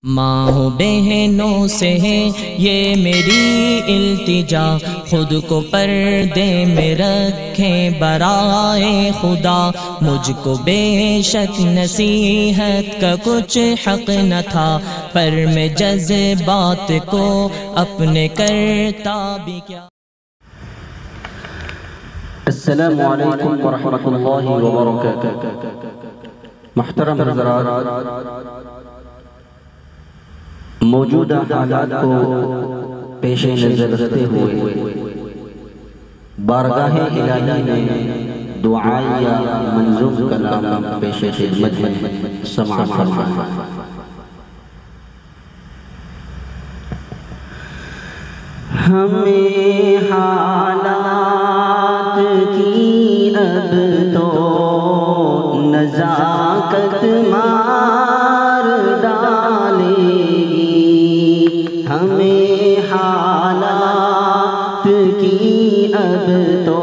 ماں بہنوں سے ہے یہ میری التجا، خود کو پردے میں رکھیں برائے خدا۔ مجھ کو بے شک نصیحت کا کچھ حق نہ تھا، پر میں جذبات کو اپنے کرتا بھی کیا۔ السلام علیکم ورحمۃ اللہ وبرکاتہ۔ محترم حضرات، موجودہ حالات کو پیش نظر رکھتے ہوئے بارگاہ الہی میں دعائیہ منظوم کلام پیش خدمت ہے، سماعت فرمائیں۔ ہمیں حالات کی اب تو نزاکت مار ڈالے گی، ہمیں حالات کی اب تو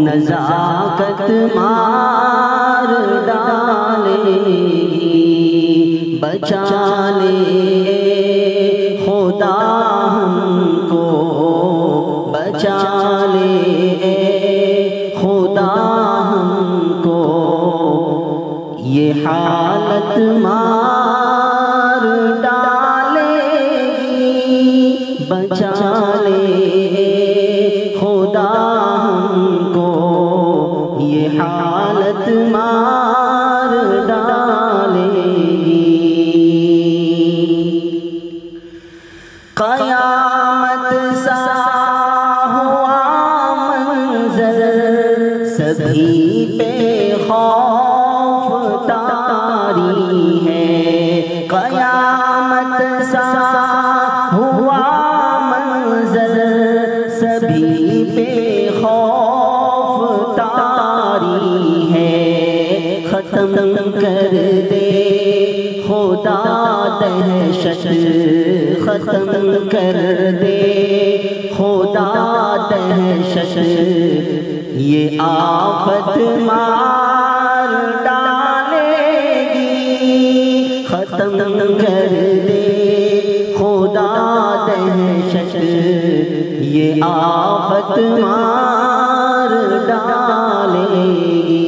نزاکت مار ڈالے گی۔ بچا لے خدا ہم کو، بچا لے خدا ہم کو، یہ حالت مار ڈالے گی۔ بچا لے خدا ہم کو، یہ حالت مار ڈالے گی۔ قیامت سا ہوا منظر، سبھی پہ خوف طاری ہے۔ قیامت سا ہوا منظر، سبھی پہ خوف طاری ہے۔ ختم کر دے خدا دہشت، ختم کر دے خدا دہشت، یہ آفت مار ڈالے گی۔ ختم کر دے خدا دہشت، یہ آفت مار ڈالے گی۔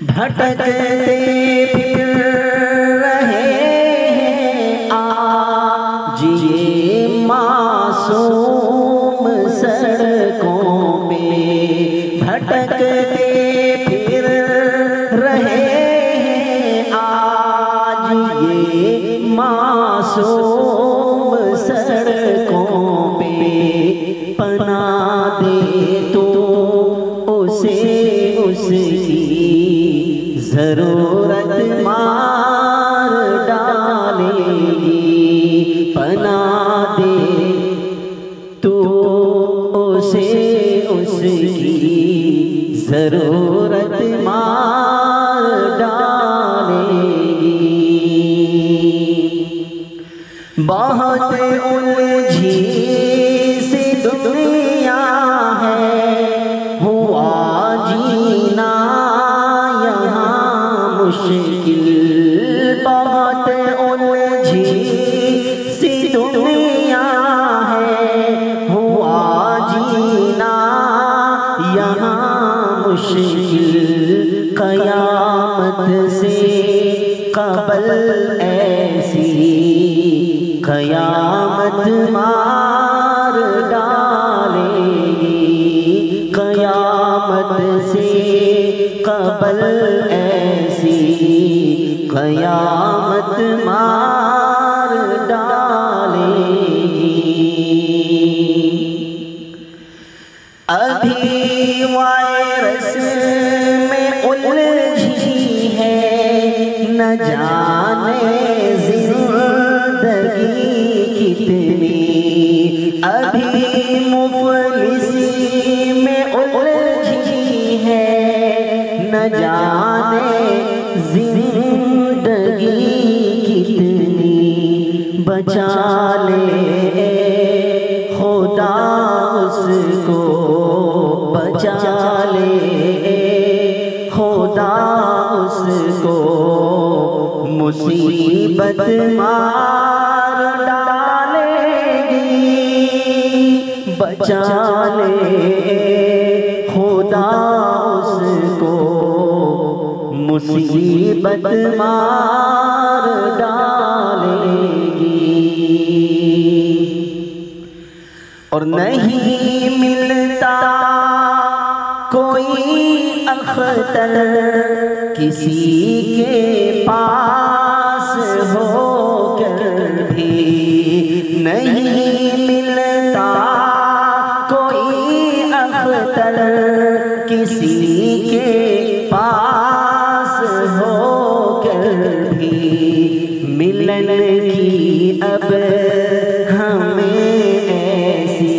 بھٹکتے پھر رہے ہیں آج یہ معصوم سڑکوں پہ، بھٹکتے پھر رہے ہیں آج یہ معصوم سڑکوں پہ۔ پناہ دے تو اسے اس کی ضرورت مار ڈالے گی۔ پناہ دے تو اسے اس کی ضرورت مار ڈالے گی۔ بہت الجھی سی دنیا ہے، ہوا جینا مشکل۔ بہت الجھی سی دنیا ہے، ہوا جینا یہاں مشکل۔ قیامت سے قبل ایسی قیامت مار ڈالے گی۔ قیامت سے قبل ایسی قیامت مار ڈالے گی۔ ابھی وائرس میں الجھی ہے، نہ جانے زندگی کتنی۔ ابھی مفلسی میں الجھی ہے، نہ جانے زندگی کتنی۔ بچا لے خدا اس کو، بچا لے خدا اس کو، مصیبت مار ڈالے گی، بچا لے خدا اس کو مصیبت مار ڈالے گی۔ اور نہیں ملتا کوئی اختر کسی کے پاس ہو کر بھی، نہیں ملتا کوئی اختر کسی کے پاس ہو کر بھی، ملن کی اب ہمیں ایسی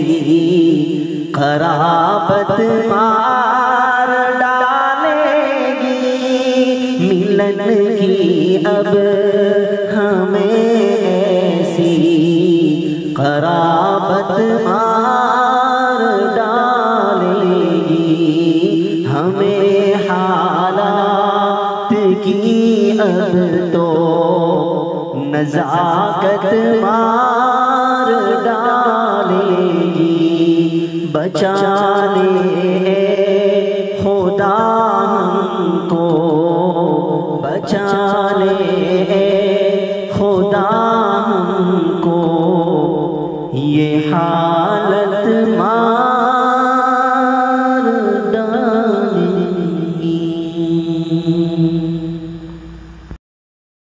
قرابت مار ڈالے گی، ملن کی اب ہمیں ایسی قرابت مار ڈالے گی، ہمیں حالات کی اب تو نزاکت مار ڈالے گی، بچا لے خدا ہم کو، بچا لے خدا ہم کو، یہ حال